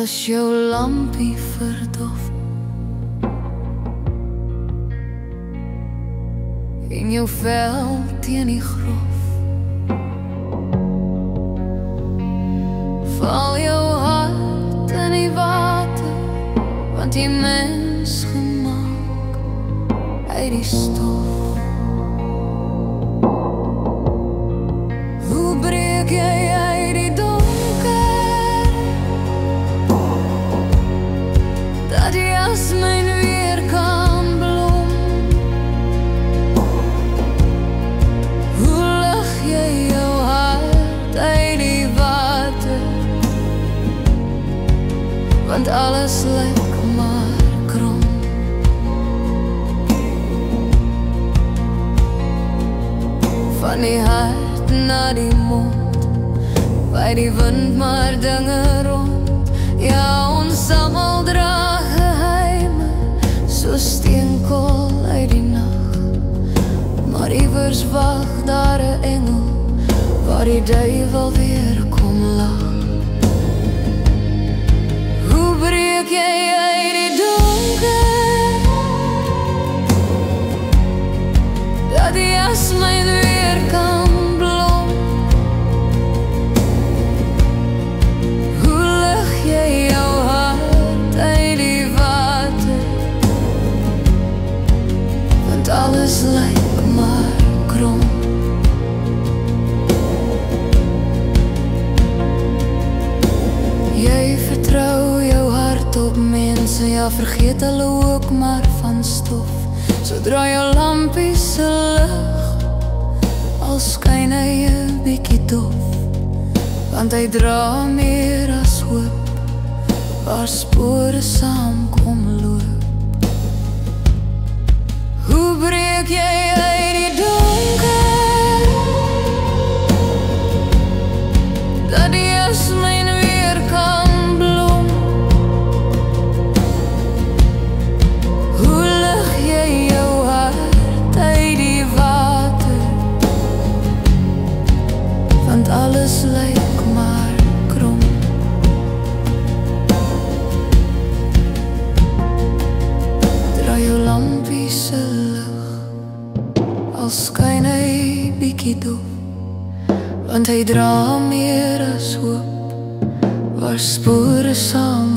as jou lampie verdof en jou vel teen die grof, val jou hart in die water, want die mens gemaak uit die stof. Hoe breek jy uit die donker, dat die jasmijn weer kan blom? Hoe lig jy jou hart uit die water, want alles lyk maar krom. Van die hart na die mond, by die wind maar dinge rond. Ja, ons almal dra geheime, so steenkool uit die nacht, maar iewers wag daar 'n engel, waar die duiwel weer kom lag. Hoe breek jy uit die donker, dat die jasmijn weer kan blom? Hoe lig jy jou hart uit die water, want alles lyk maar krom. Jy vertrou jou hart op mense, ja, vergeet hulle ook maar van stof. Sodra jou lampie se lig, al skyn hy 'n bietjie dof, want hy dra meer as hoop, waar spore saam kom loop. Hoe breek jy uit die donker, dat die jasmijn weer kan blom? Hoe lig jy jou hart uit die water, want alles lyk maar krom. Dra jou lampie se lig, al skyn hy bietjie dof, want hy dra meer as hoop, waar spore saam